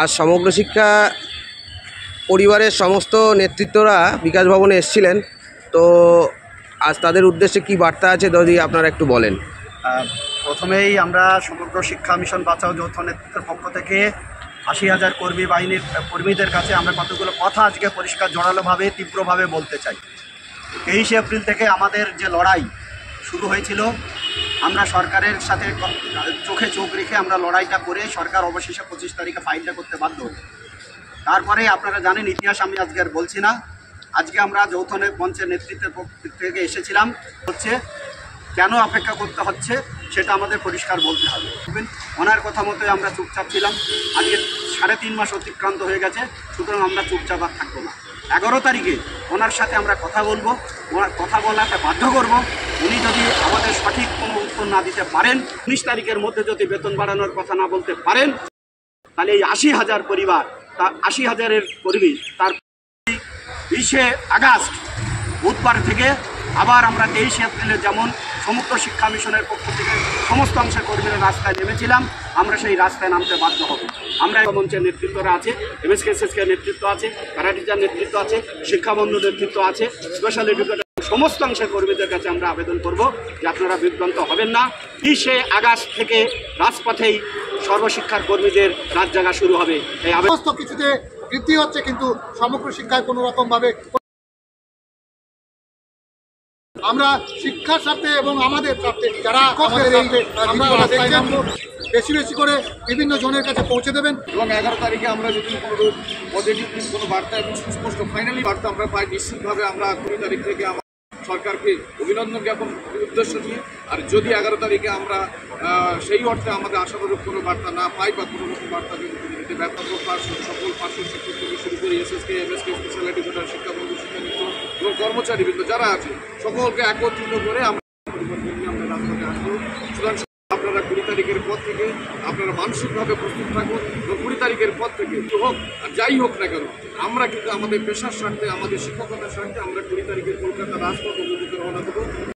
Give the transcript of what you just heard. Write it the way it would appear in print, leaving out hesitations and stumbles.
আজ সমগ্র শিক্ষা পরিবারের সমস্ত নেতৃত্বরা বিকাশ ভবনে এসেছিলেন, তো আজ তাদের উদ্দেশ্যে কি বার্তা আছে যদি আপনারা একটু বলেন। প্রথমেই আমরা সমগ্র শিক্ষা মিশন বাঁচাও যৌথ নেতৃত্বের পক্ষ থেকে ৮০,০০০ কর্মী বাহিনীর কর্মীদের কাছে আমরা কতগুলো কথা আজকে পরিষ্কার জোরালোভাবে তীব্রভাবে বলতে চাই। ২৩শে এপ্রিল থেকে আমাদের যে লড়াই শুরু হয়েছিল, আমরা সরকারের সাথে চোখে চোখ রেখে আমরা লড়াইটা করে সরকার অবশেষে ২৫ তারিখে ফাইলটা করতে বাধ্য হল। তারপরে আপনারা জানেন ইতিহাস, আমি আজকে আর বলছি না। আজকে আমরা যৌথ মঞ্চের নেতৃত্বের পক্ষ থেকে এসেছিলাম, হচ্ছে কেন অপেক্ষা করতে হচ্ছে সেটা আমাদের পরিষ্কার বলতে হবে। ওনার কথা মতোই আমরা চুপচাপ ছিলাম। আজকে ৩.৫ মাস অতিক্রান্ত হয়ে গেছে, সুতরাং আমরা চুপচাপ আর থাকবো না। ১১ তারিখে ওনার সাথে আমরা কথা বলবো, ওনার কথা বলাতে বাধ্য করব। উনি যদি আমাদের সঠিক কোনো উত্তর না দিতে পারেন, ১৯ তারিখের মধ্যে যদি বেতন বাড়ানোর কথা না বলতে পারেন, তাহলে এই ৮০,০০০ পরিবার, তার ৮০,০০০-এর কর্মী, তার ২০শে আগস্ট বুধবার থেকে আবার আমরা ২৩শে এপ্রিলে যেমন সমগ্র শিক্ষা মিশনের পক্ষ থেকে সমস্ত অংশের কর্মীরা রাস্তায় নেমেছিলাম, আমরা সেই রাস্তায় নামতে বাধ্য হব। আমরা মঞ্চের নেতৃত্বরা আছে, এমএসকে নেতৃত্ব আছে, প্যারা টিচার নেতৃত্ব আছে, শিক্ষাবন্ধু নেতৃত্ব আছে, স্পেশাল এডুকেটর, সমস্ত অংশের কর্মীদের কাছে আমরা আবেদন করব যে আপনারা বিভ্রান্ত হবেন না। ২০শে আগস্ট থেকে রাজপথেই সর্বশিক্ষার কর্মীদের রাত জাগা শুরু হবে। এই সমস্ত কিছুতে বৃদ্ধি হচ্ছে, কিন্তু সমগ্র শিক্ষায় কোনো রকমভাবে আমরা শিক্ষার স্বার্থে এবং আমাদের স্বার্থে যারা বেশি বেশি করে বিভিন্ন জনের কাছে পৌঁছে দেবেন। এবং ১১ তারিখে আমরা যদি কোনো পজিটিভ কোনো বার্তা এবং সুস্পষ্ট ফাইনালি বার্তা আমরা পাই, নিশ্চিতভাবে আমরা ২০ তারিখ থেকে আমার সরকারকে অভিনন্দন জ্ঞাপন উদ্দেশ্য নিয়ে, আর যদি ১১ তারিখে আমরা সেই অর্থে আমাদের আশানুরূপ কোনো বার্তা না পাই বা কোনো রকম বার্তা যদি দিতে ব্যর্থ সকল পার্শ্ব শিক্ষক থেকে শুরু করে এসএসকে, এমএসকে, স্পেশাল এডুকেটর, শিক্ষাবন্ধু, শিক্ষামিত্র এবং কর্মচারীবৃন্দ যারা আছে সকলকে একত্রিত করে আমরা রাস্তাতে আসবো। সুতরাং আপনারা ২০ তারিখের পর থেকে আপনারা মানসিকভাবে প্রস্তুত থাকুন এবং ২০ তারিখের পর থেকে হোক আর যাই হোক না কেন, আমরা কিন্তু আমাদের পেশার স্বার্থে, আমাদের শিক্ষকতার স্বার্থে আমরা ২০ তারিখের কলকাতা রাজপথ অভিমুখে রওনা দেবো।